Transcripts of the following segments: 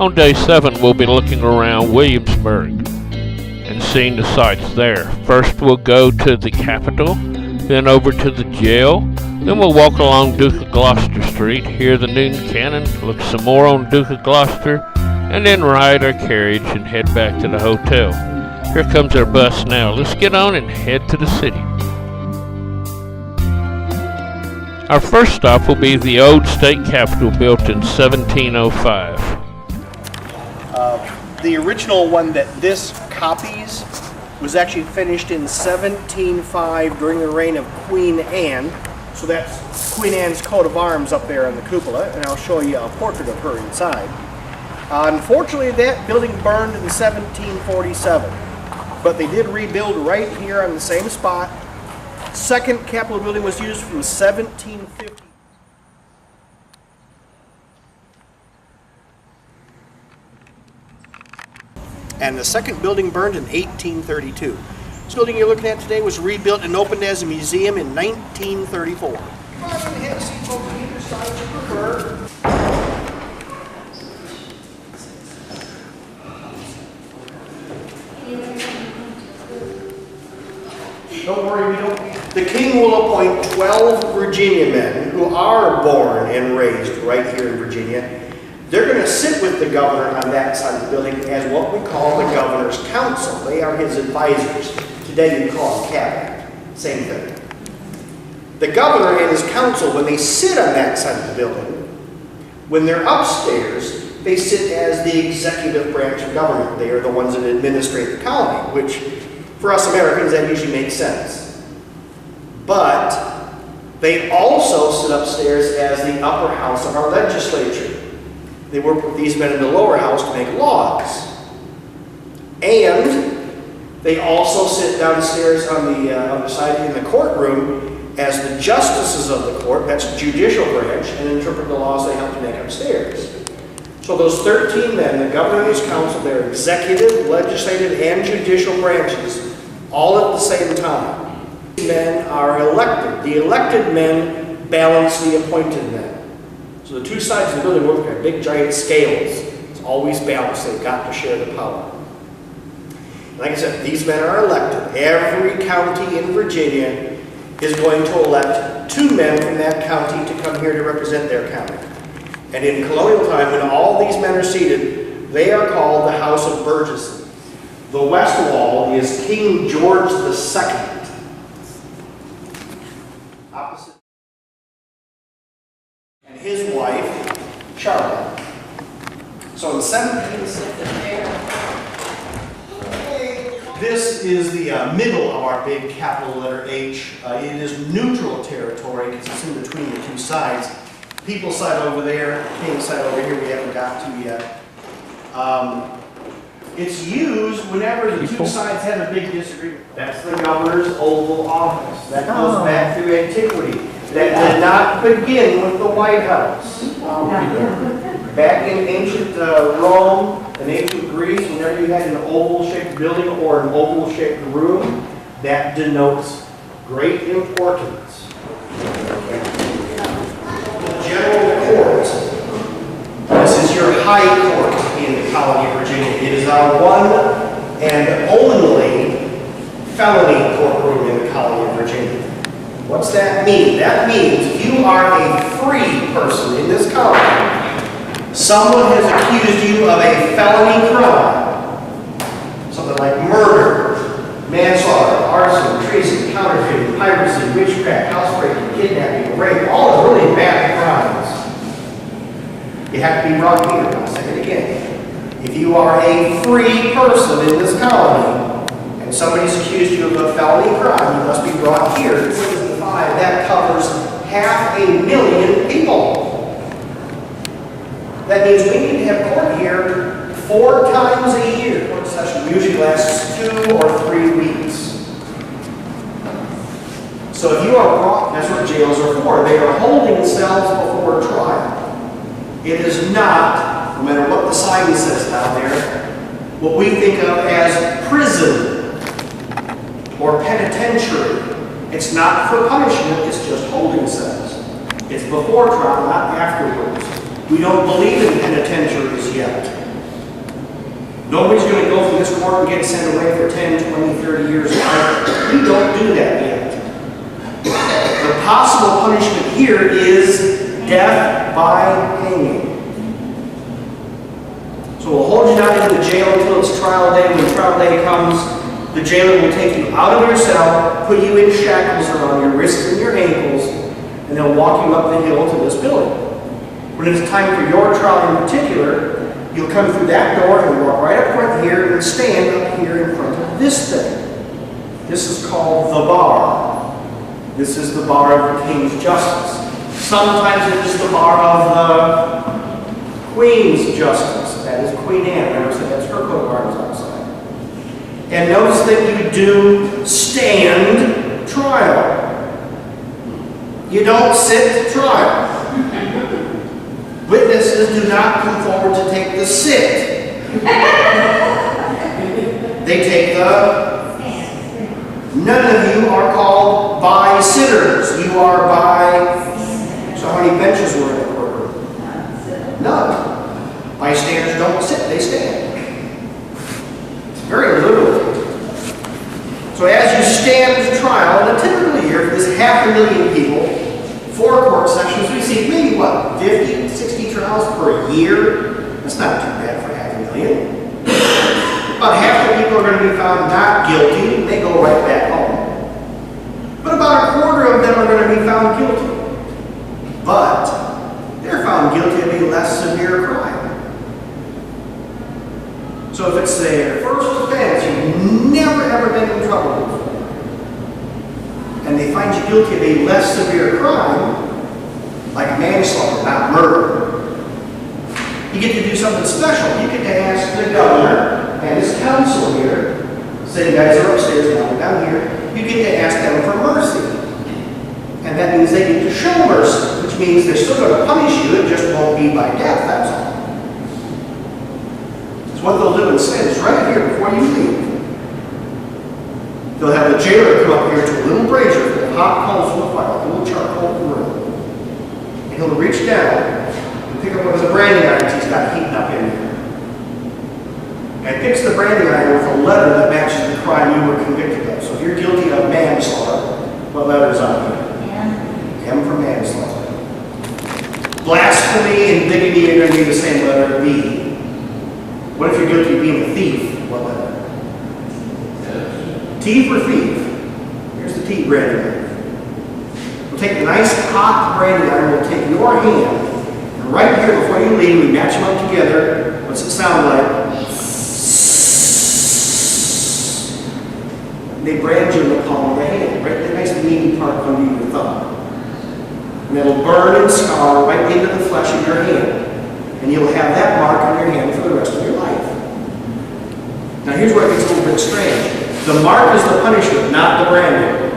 On day 7, we'll be looking around Williamsburg and seeing the sights there. First, we'll go to the Capitol, then over to the jail, then we'll walk along Duke of Gloucester Street, hear the noon cannon, look some more on Duke of Gloucester, and then ride our carriage and head back to the hotel. Here comes our bus now. Let's get on and head to the city. Our first stop will be the old state capitol built in 1705. The original one that this copies was actually finished in 1705 during the reign of Queen Anne. So that's Queen Anne's coat of arms up there in the cupola, and I'll show you a portrait of her inside. Unfortunately, that building burned in 1747, but they did rebuild right here on the same spot. Second Capitol building was used from 1750. And the second building burned in 1832. This building you're looking at today was rebuilt and opened as a museum in 1934. Have seats over either side if you prefer. Don't worry, we don't. The king will appoint 12 Virginia men who are born and raised right here in Virginia. They're going to sit with the governor on that side of the building as what we call the governor's council. They are his advisors. Today you call them cabinet. Same thing. The governor and his council, when they sit on that side of the building, when they're upstairs, they sit as the executive branch of government. They are the ones that administrate the colony, which for us Americans that usually makes sense. But they also sit upstairs as the upper house of our legislature. They work with these men in the lower house to make laws. And they also sit downstairs on the other side in the courtroom as the justices of the court, that's the judicial branch, and interpret the laws they have to make upstairs. So those 13 men, the governor and his council, they're executive, legislative, and judicial branches, all at the same time. These men are elected. The elected men balance the appointed men. So the two sides of the building work like big giant scales. It's always balanced. They've got to share the power. Like I said, these men are elected. Every county in Virginia is going to elect 2 men from that county to come here to represent their county. And in colonial time, when all these men are seated, they are called the House of Burgesses. The west wall is King George II. Opposite. And his wife, Charlotte. So in 1760, this is the middle of our big capital letter H. It is neutral territory because it's in between the two sides. People's side over there, King's side over here, we haven't got to yet. It's used whenever the two sides have a big disagreement. That's the governor's Oval Office. That goes back through antiquity. That did not begin with the White House. Back in ancient Rome and ancient Greece, whenever you had an oval-shaped building or an oval-shaped room, that denotes great importance. The General Court. This is your high court in the colony of Virginia. It is our one and only felony courtroom in the colony of Virginia. What's that mean? That means if you are a free person in this colony, someone has accused you of a felony crime, something like murder, manslaughter, arson, treason, counterfeiting, piracy, witchcraft, housebreaking, kidnapping, rape, all the really bad crimes. You have to be brought here. I'll say it again. If you are a free person in this colony and somebody's accused you of a felony crime, you must be brought here. That covers 500,000 people. That means we need to have court here 4 times a year. Court session usually lasts 2 or 3 weeks. So if you are brought, that's what jails are for. They are holding cells before trial. It is not, no matter what the sign says down there, what we think of as prison or penitentiary. It's not for punishment, it's just holding cells. It's before trial, not afterwards. We don't believe in penitentiaries yet. Nobody's going to go from this court and get sent away for 10, 20, 30 years. We don't do that yet. The possible punishment here is death by hanging. So we'll hold you down in the jail until it's trial day. When trial day comes, the jailer will take you out of your cell, put you in shackles around your wrists and your ankles, and they'll walk you up the hill to this building. When it's time for your trial in particular, you'll come through that door and walk right up front here and stand up here in front of this thing. This is called the bar. This is the bar of the King's Justice. Sometimes it is the bar of the Queen's Justice. That is Queen Anne. Remember, so that's her coat of arms outside. And notice that you do stand trial. You don't sit trial. Witnesses do not come forward to take the sit. They take the... None of you are called by-sitters. You are by... So how many benches were in the courtroom? None. Bystanders don't sit, they stand. It's very literal. So as you stand the trial, in a typical year, for this 500,000 people, 4 court sessions, we see maybe, what, 50, 60 trials per year? That's not too bad for 500,000. About half the people are going to be found not guilty. They go right back home. But about a quarter of them are going to be found guilty. But they're found guilty of a less severe crime. So if it's their first offense, you've never ever been in trouble before, and they find you guilty of a less severe crime, like manslaughter, not murder, you get to do something special. You get to ask the governor and his counsel here, say you guys are upstairs now, down here, you get to ask them for mercy. And that means they get to show mercy, which means they're still going to punish you, it just won't be by death, that's all. So what they'll do instead is right here before you leave, they'll have the jailer come up here to a little brazier full of hot coals from the fire, a little charcoal in the room. And he'll reach down and pick up one of the branding irons he's got heating up in there. And picks the branding iron with a letter that matches the crime you were convicted of. So if you're guilty of manslaughter, what letter is on here? M for manslaughter. Blasphemy and bigamy are going to be the same letter, B. What if you're guilty of being a thief? What letter? T for thief. Here's the T branding iron. We'll take a nice hot branding iron, we'll take your hand, and right here before you leave, we match them up together. What's it sound like? They brand you in the palm of the hand, right in the nice meaty part under your thumb. And it'll burn and scar right into the flesh of your hand. And you'll have that mark on your hand for the rest of your life. Now here's where it gets a little bit strange. The mark is the punishment, not the branding.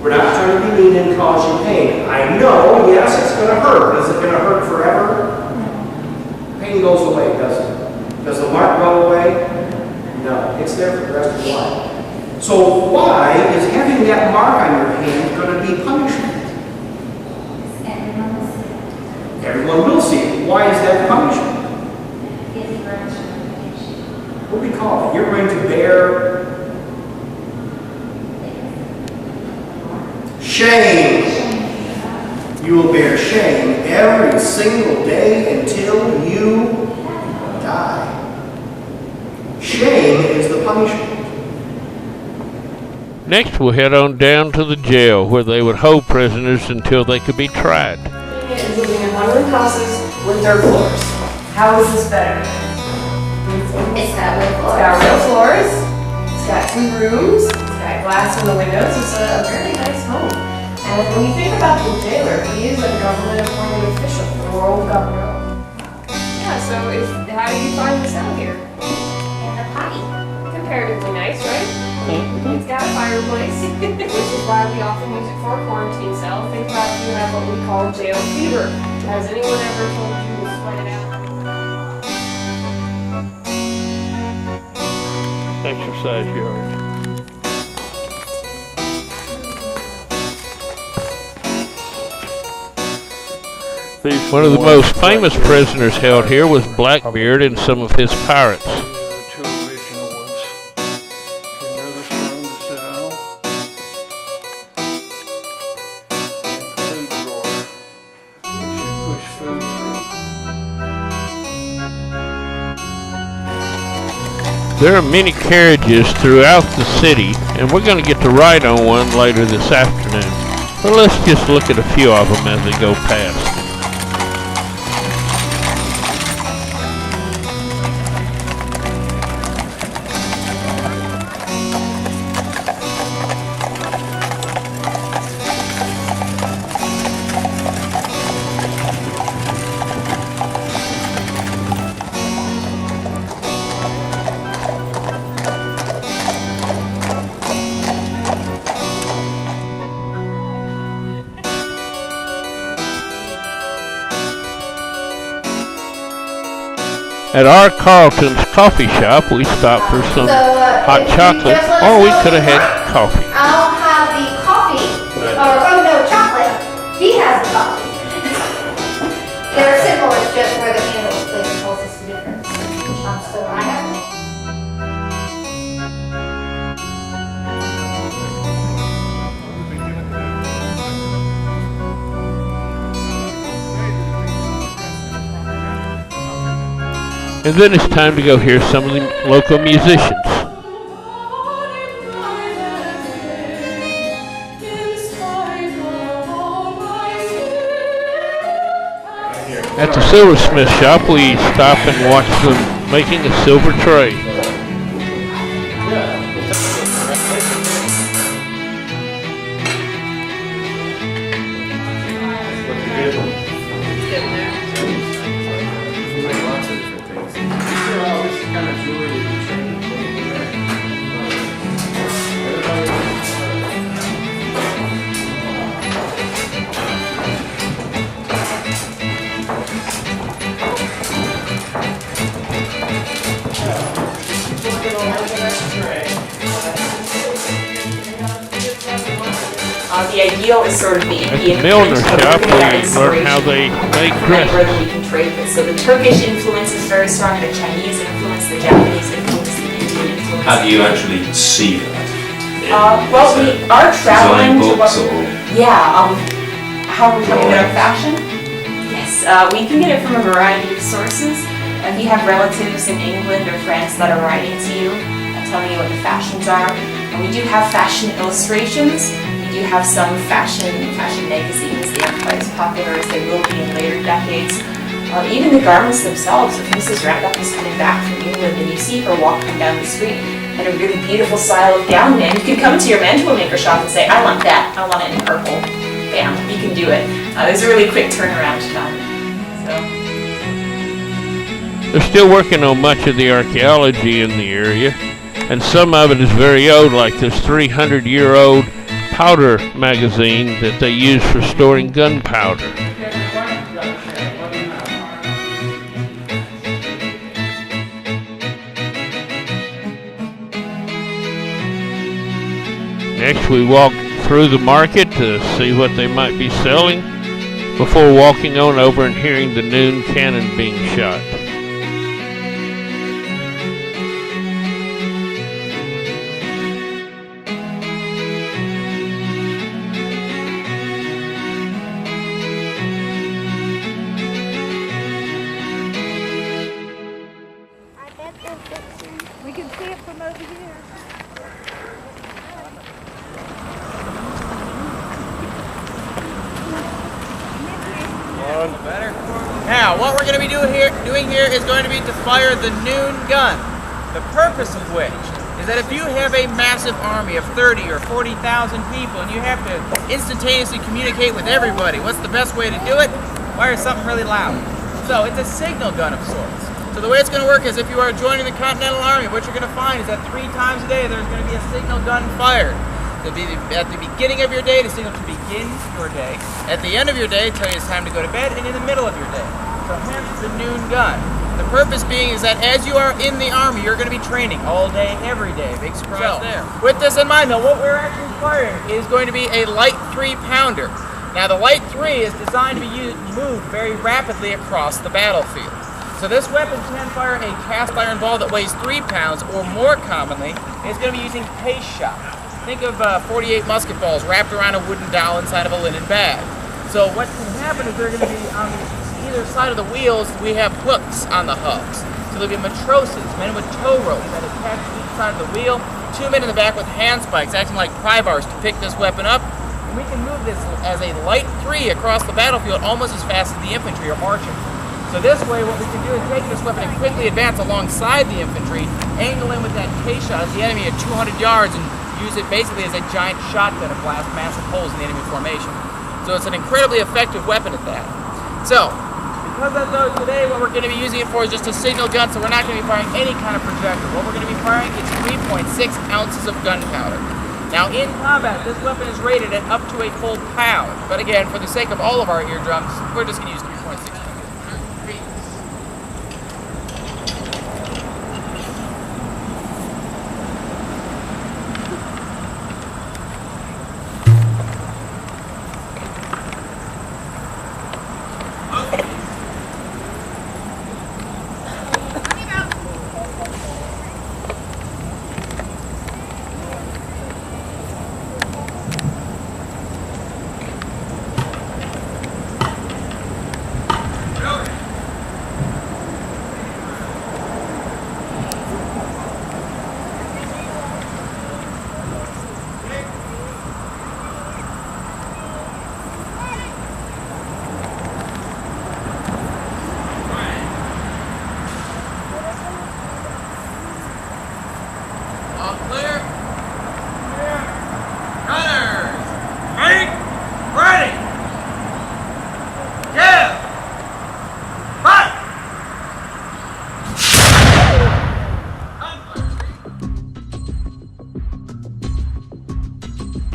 We're not trying to be mean and cause you pain. I know, yes, it's going to hurt. Is it going to hurt forever? Pain goes away, doesn't it? Does the mark go away? No, it's there for the rest of your life. So why is having that mark on your hand going to be punishment? Everyone will see it. Why is that punishment? What do we call it? You're going to bear shame. You will bear shame every single day until you die. Shame is the punishment. Next, we'll head on down to the jail, where they would hold prisoners until they could be tried. And living in one-room houses with dirt floors. How is this better? It's got wood floors. It's got real floors. It's got 2 rooms. It's got glass in the windows. It's a very nice home. And when you think about the jailer, he is a government-appointed official, the royal governor. Yeah. So how do you find this out here? And a potty. Comparatively nice, right? It's got a fireplace, which is why we often use it for a quarantine cell. Think about if you have what we call jail fever. Has anyone ever told you to sweat it out? Exercise yard. One of the most famous prisoners held here was Blackbeard and some of his pirates. Two original ones. Another stone to sit on. Food drawer. You push food through. There are many carriages throughout the city, and we're going to get to ride on one later this afternoon. But let's just look at a few of them as they go past. At our Carlton's coffee shop, we stopped for some hot chocolate, or we could have had coffee. I'll have the coffee, or oh no, chocolate. He has the coffee. They're simple, it's just where the candles place tells us the difference. So I have. And then it's time to go hear some of the local musicians. At the silversmith shop, we stop and watch them making a silver tray. The ideal is sort of the At Indian the milliner print, shop, really that we learn how inspiration they make and dresses. whether we can trade this. So the Turkish influence is very strong, the Chinese influence, the Japanese influence, the Indian influence. How do you actually see that? Well, we are traveling to books what, or how are we talking about drawings? fashion? Yes, we can get it from a variety of sources. If you have relatives in England or France that are writing to you, telling you what the fashions are, and we do have fashion illustrations. We do have some fashion magazines. They aren't quite as popular as they will be in later decades. Even the garments themselves. If Mrs. Roundup is coming back from England and you see her walking down the street in a really beautiful style of gown, and you can come to your mantua maker shop and say, I want that. I want it in purple. Bam, you can do it. There's a really quick turnaround time. So. They're still working on much of the archaeology in the area, and some of it is very old, like this 300-year-old powder magazine that they use for storing gunpowder. Next, we walk through the market to see what they might be selling before walking on over and hearing the noon cannon being shot. We can see it from over here. Now, what we're going to be doing here is going to be to fire the noon gun. The purpose of which is that if you have a massive army of 30 or 40,000 people and you have to instantaneously communicate with everybody, what's the best way to do it? Fire something really loud. So it's a signal gun of sorts. So the way it's going to work is if you are joining the Continental Army, what you're going to find is that 3 times a day there's going to be a signal gun fired. It'll be at the beginning of your day to signal to begin your day. At the end of your day, tell you it's time to go to bed, and in the middle of your day. So hence the noon gun. The purpose being is that as you are in the Army, you're going to be training all day, every day. Big surprise there. With this in mind, though, what we're actually firing is going to be a light 3-pounder. Now the Light 3 is designed to be moved very rapidly across the battlefield. So this weapon can fire a cast iron ball that weighs 3 pounds, or more commonly, it's going to be using paste shot. Think of 48 musket balls wrapped around a wooden dowel inside of a linen bag. So what can happen is they're going to be on either side of the wheels. We have hooks on the hubs. So there'll be matroses, men with tow ropes that attach to each side of the wheel, 2 men in the back with hand spikes acting like pry bars to pick this weapon up. And we can move this as a Light 3 across the battlefield almost as fast as the infantry are marching. So this way what we can do is take this weapon and quickly advance alongside the infantry, angle in with that case shot at the enemy at 200 yards and use it basically as a giant shotgun to blast massive holes in the enemy formation. So it's an incredibly effective weapon at that. So, because of those today, what we're going to be using it for is just a signal gun, so we're not going to be firing any kind of projectile. What we're going to be firing is 3.6 ounces of gunpowder. Now in combat, this weapon is rated at up to a full pound, but again, for the sake of all of our eardrums, we're just going to use 3.6 pounds.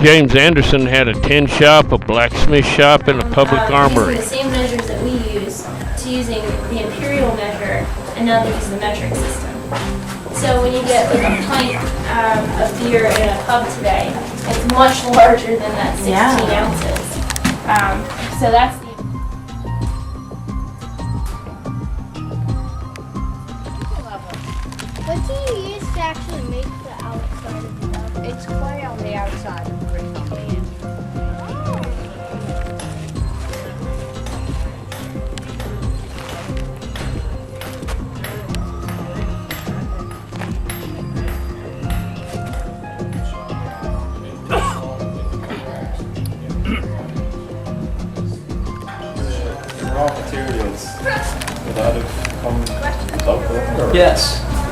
James Anderson had a tin shop, a blacksmith shop, and a public armory. The same measures that we use to using the imperial measure, and now they use the metric system. So when you get like a pint of beer in a pub today, it's much larger than that 16 ounces. So that's the What do you use to actually make the outside of the oven? It's clay on the outside and brick on the inside. Raw materials without it come local?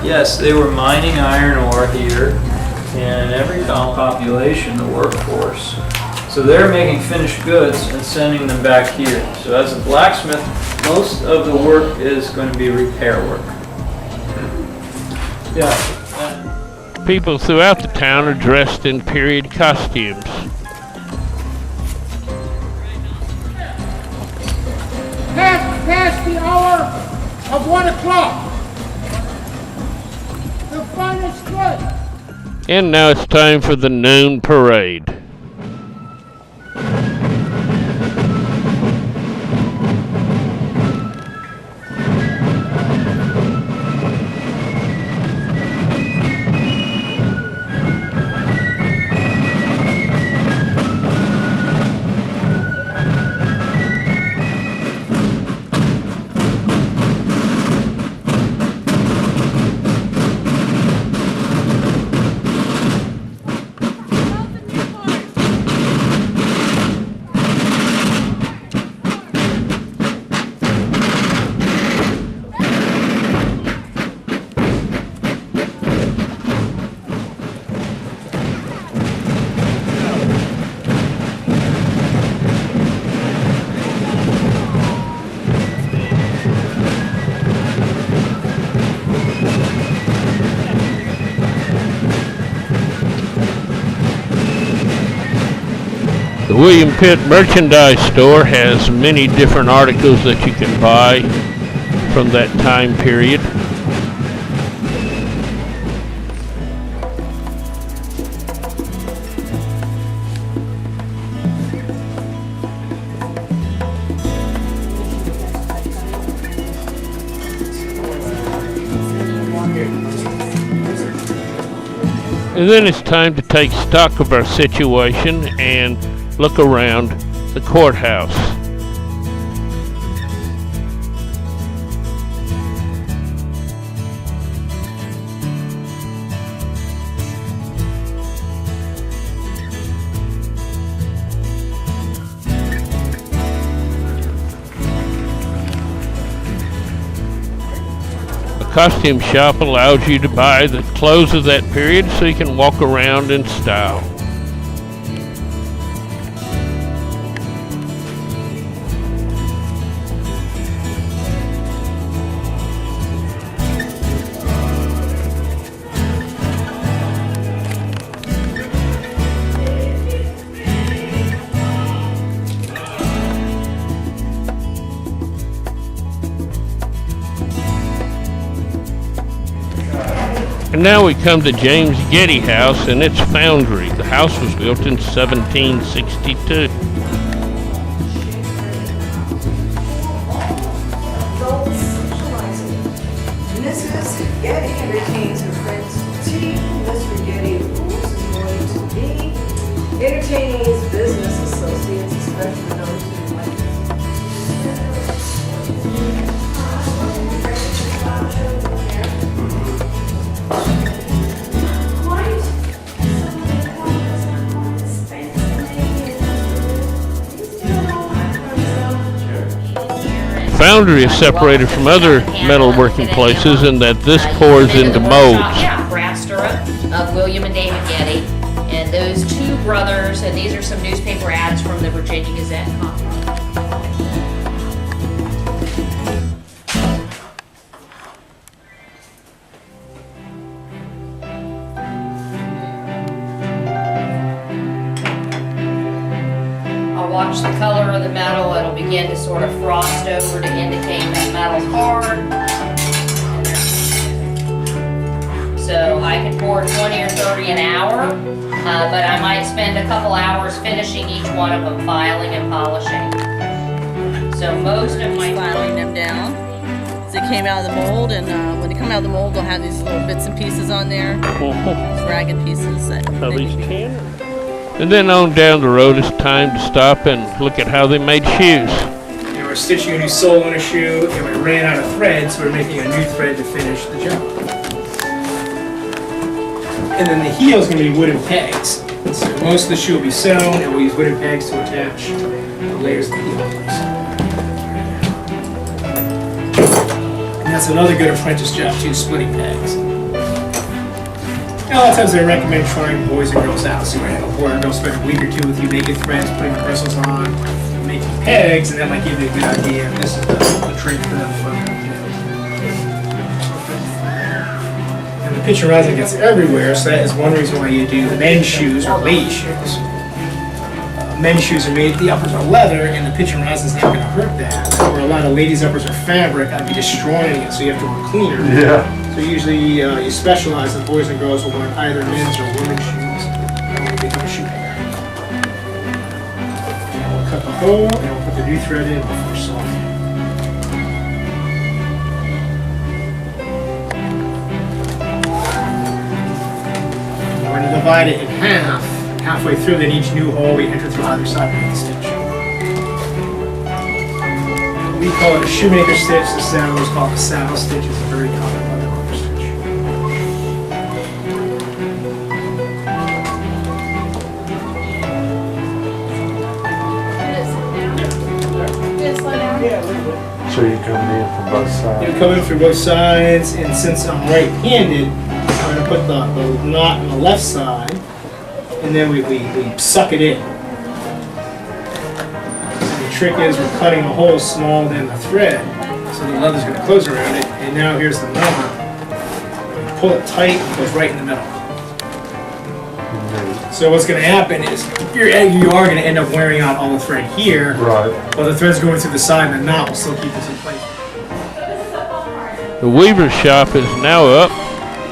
Yes, they were mining iron ore here in every population, the workforce. So they're making finished goods and sending them back here. So as a blacksmith, most of the work is going to be repair work. Yeah. People throughout the town are dressed in period costumes. Past the hour of 1 o'clock. The finest good. And now it's time for the noon parade. The William Pitt Merchandise Store has many different articles that you can buy from that time period. And then it's time to take stock of our situation and look around the courthouse. Costume shop allows you to buy the clothes of that period so you can walk around in style. And now we come to James Getty House and its foundry. The house was built in 1762. Mrs. Getty entertains her friends for tea. Mr. Getty, of course, is going to be entertaining his business associates, especially those who like Foundry is separated from other metalworking places in that this pours into molds. Yeah, brass stirrup of William and David Getty, and those two brothers, and these are some newspaper ads from the Virginia Gazette. Watch the color of the metal, it'll begin to sort of frost over to indicate that metal's hard. So I can pour 20 or 30 an hour, but I might spend a couple hours finishing each one of them, filing and polishing. So most of my filing them down. They came out of the mold, and when they come out of the mold, they'll have these little bits and pieces on there, these ragged pieces. And then on down the road, it's time to stop and look at how they made shoes. They were stitching a new sole on a shoe, and we ran out of thread, so we're making a new thread to finish the job. And then the heel is going to be wooden pegs. So most of the shoe will be sewn, and we'll use wooden pegs to attach the layers of the heel. And that's another good apprentice job too, splitting pegs. A lot of times I recommend trying boys and girls out. So you have a boy or girl spend a week or two with you making threads, putting the bristles on, making pegs, and that might give you a good idea. And this is the trick for them. And the pitch and rosin gets everywhere, so that is one reason why you do men's shoes or ladies' shoes. Men's shoes are made, the uppers are leather, and the pitch and rosin is not going to hurt that. Or a lot of ladies' uppers are fabric, I'd be destroying it, so you have to work cleaner. Yeah. So usually you specialize, and boys and girls will learn either men's or women's shoes when they become a shoemaker. And we'll cut the hole, and we'll put the new thread in before sewing. We're going to divide it in half. Halfway through, then each new hole we enter through either side of the stitch. We call it a shoemaker stitch. The saddlers call it a saddle stitch. It's a very common leatherwork stitch. So you come in from both sides? You come in from both sides, and since I'm right-handed, I'm going to put the knot on the left side, and then we suck it in. The trick is we're cutting a hole smaller than the thread, so the leather's going to close around it. And now here's the knot. Pull it tight, it goes right in the middle. So what's going to happen is you are going to end up wearing out all the thread here. Right. While the thread's going through the side, and the knot will still keep this in place. The weaver's shop is now up,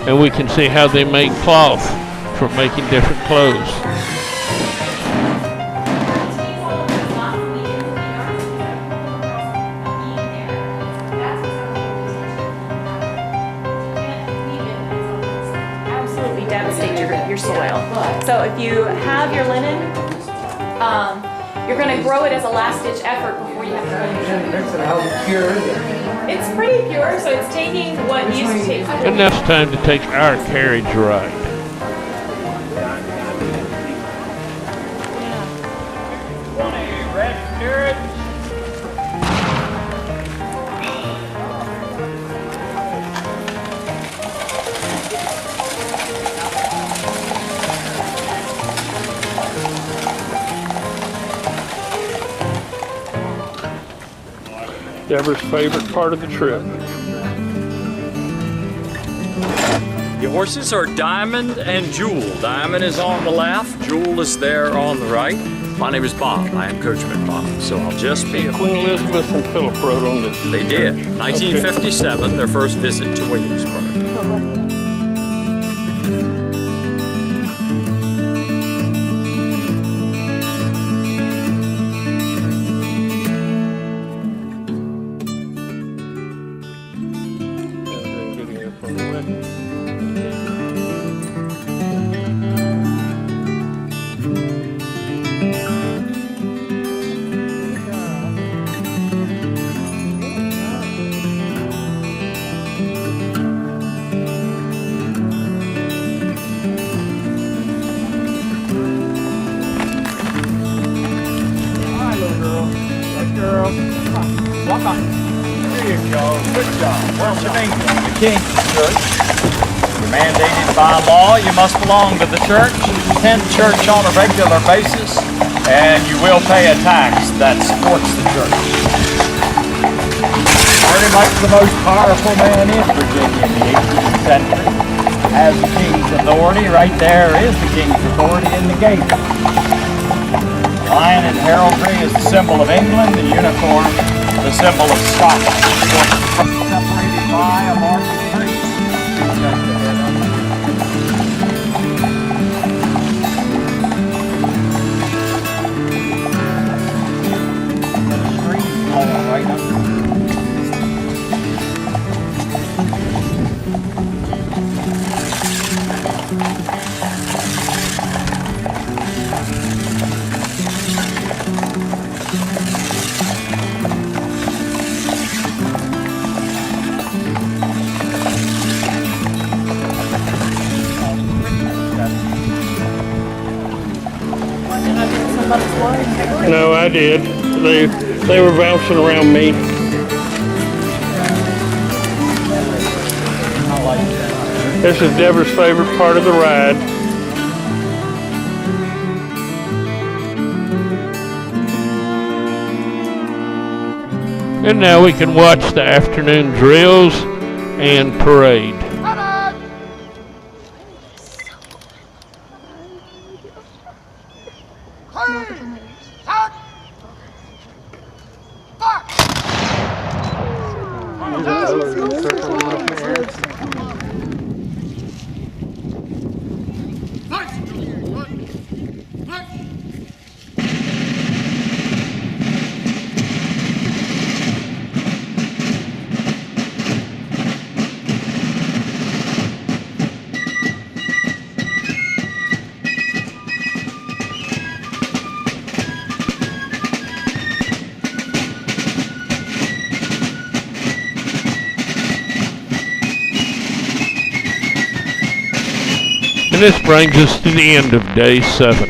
and we can see how they make cloth for making different clothes. Absolutely devastate your soil. So if you have your linen, you're going to grow it as a last-ditch effort before you have to plant it. It's pretty pure, so it's taking what used to take. And now it's time to take our carriage ride. Deborah's favorite part of the trip. Your horses are Diamond and Jewel. Diamond is on the left, Jewel is there on the right. My name is Bob. I am Coachman Bob, so I'll just be a... Queen Elizabeth and Philip rode on this. They did. 1957, their first visit to Williamsburg. Mandated by law, you must belong to the church, attend church on a regular basis, and you will pay a tax that supports the church. Pretty much the most powerful man in Virginia in the 18th century. As the king's authority, right there is the king's authority in the gate. Lion and heraldry is the symbol of England, the unicorn, the symbol of Scotland. Separated by a market street. Right under. No, I did. They were bouncing around me. This is Deborah's favorite part of the ride. And now we can watch the afternoon drills and parade. And this brings us to the end of day 7.